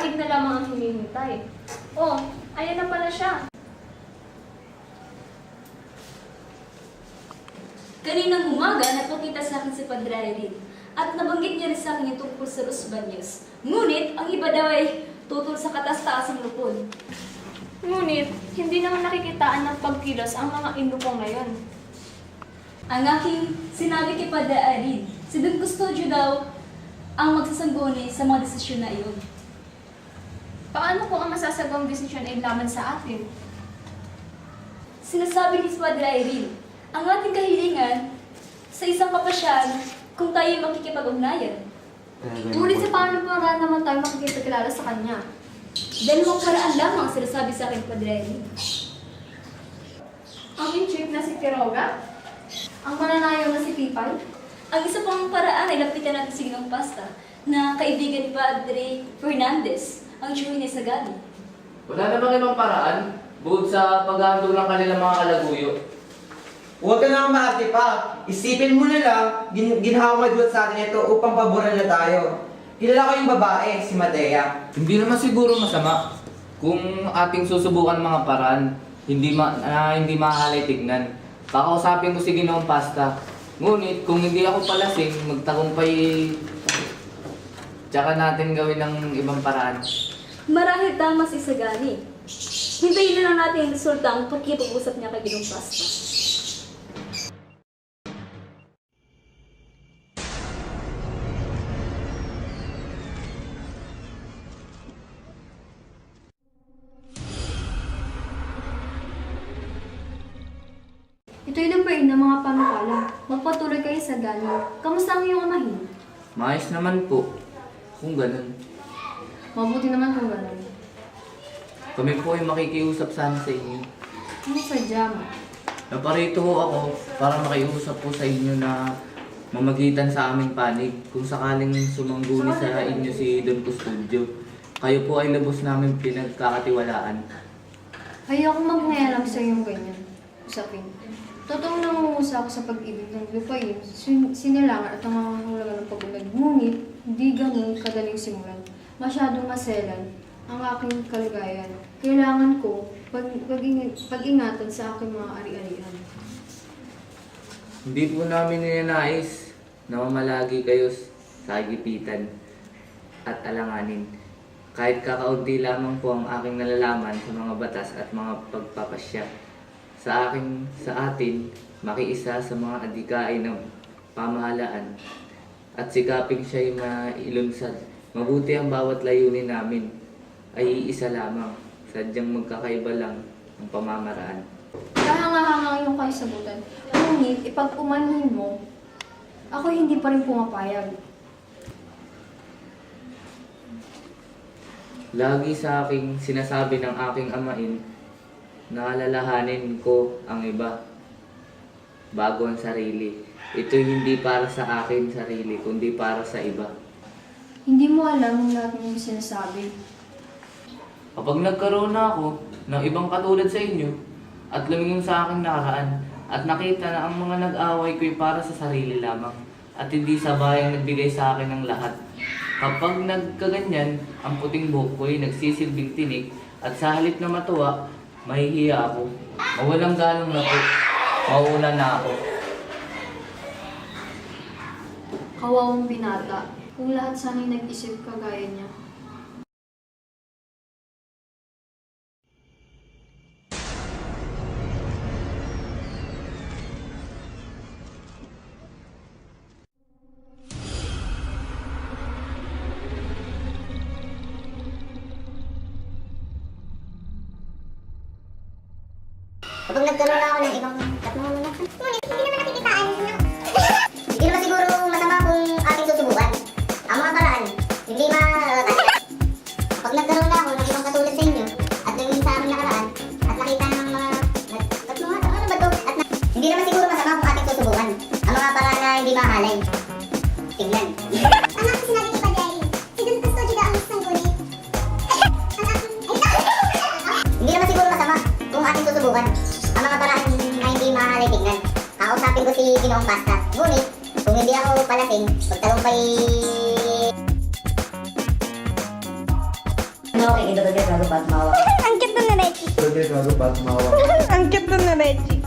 daig na lamang ang hinihintay. Oh, ayan na pala siya. Kaninang umaga, nagpakita sa akin si Padre Irene at nabanggit niya rin sa akin yung tungkol sa Los Baños. Ngunit, ang iba daw ay tutol sa kataas-taasang lupon. Ngunit, hindi naman nakikitaan ng pagkilos ang mga Indo ko ngayon. Ang aking sinabi kay Padre Irene, si Don Custodio daw ang magsasangguni sa mga desisyon na iyon. Paano kung ang masasagawang desisyon ay laman sa atin? Sinasabi ni Padre Irene, ang ating kahilingan sa isang kapasyan kung tayo makikipag-ugnayan. Ngunit sa paano paraan naman tayo makikipagkilala sa kanya? Dalawang paraan lamang ang sinasabi sa akin, Padre Irene. Ang in-chief na si Quiroga? Ang mananayaw na si Pipay? Ang isa pang paraan ay lapitan natin si Ginong Pasta na kaibigan ni Padre Fernandez, ang tiyuhin ni Sagani. Wala namang ibang paraan bukod sa paghahandog ng kanilang mga kalaguyo. Huwag ka nang maarte pa. Isipin mo na lang, ginhawa madwat sa atin ito upang paboran na tayo. Kilala ko yung babae, si Madea. Hindi naman siguro masama kung ating susubukan ng mga paraan, hindi mahalay tignan. Kakausapin ko si Ginoong Pasta. Ngunit kung hindi ako palasing, magtagumpay, tsaka natin gawin ng ibang paraan. Marahil tama si Sagani. Hintayin na lang natin ang resulta ang pagkipag-usap niya kay Ginong Pasta. Ito'y lupain ng mga panukala. Magpatuloy kayo sa gani. Kamusta ang iyong amahin? Maayos naman po, kung ganun. Mabuti naman kung gano'n. Kami po ay makikiusap sana sa inyo. Ano sadya mo? Naparito ho ako para makiusap po sa inyo na mamagitan sa aming panig kung sakaling sumangguni sa inyo si Don Custodio. Kayo po ay lubos namin pinagkakatiwalaan. Ayoko magngayalam sa iyong ganyan. Usapin. Totoong nangungusa ako sa pag-ibig ng lupain, sinilangan at ang mahalaga ng pag-ulag. Ngunit, hindi ganun kadaling simulan. Masyadong maselan ang aking kalagayan. Kailangan ko pag-ingatan sa aking mga ari-arian. Hindi po namin ninanais na mamalagi kayo sa gipitan at alanganin. Kahit kakaunti lamang po ang aking nalalaman sa mga batas at mga pagpapasya. Sa atin, makiisa sa mga adikain ng pamahalaan at sikaping siya'y mailunsad. Mabuti ang bawat layunin namin ay iisa lamang, sadyang magkakaiba lang ang pamamaraan. Kahanga-hanga yung kaisabutan. Ngunit, ipag-umanhin mo, ako hindi pa rin pumapayag. Lagi sa aking sinasabi ng aking amain, naalalahanin ko ang iba bago ang sarili. Ito'y hindi para sa akin sarili, kundi para sa iba. Hindi mo alam ang lahat ng sinasabi. Kapag nagkaroon na ako ng ibang katulad sa inyo at lumingin sa aking nakaraan at nakita na ang mga nag-away ko'y para sa sarili lamang at hindi sabayang nagbigay sa akin ng lahat. Kapag nagkaganyan, ang puting buhok ko'y nagsisilbing tinik at sa halip na matuwa, mahihiya ako. Mawalang galong na po. Mauuna na ako. Kawawang binata, kung lahat sana'y nag-isip kagaya niya. Kapag nagkaroon na ako ng ibang katulad, ngunit hindi naman nakikitaan na. Hindi naman siguro masama kung ating susubukan. Ang mga paraan, hindi kapag nagkaroon na ako ng ibang katulad sa inyo, at naging sa aking nakaraan, at nakita ng mga ano ba to? Hindi naman siguro masama kung ating susubukan. Ang mga paraan na hindi mahalay. Tingnan. Ang aking sinabi kay Padre, si Don Custodio daw ang sangguni. Hindi naman siguro masama kung ating susubukan. Ang mga paraan na hindi mahalay tignan. Kakausapin ko si Ginoong Pasta. Ngunit, kung hindi ako palasing, pagtagumpay okay, idodol ka bago mawa. Ang cute na Reggie. Pwede bago mawa. Ang cute na Reggie.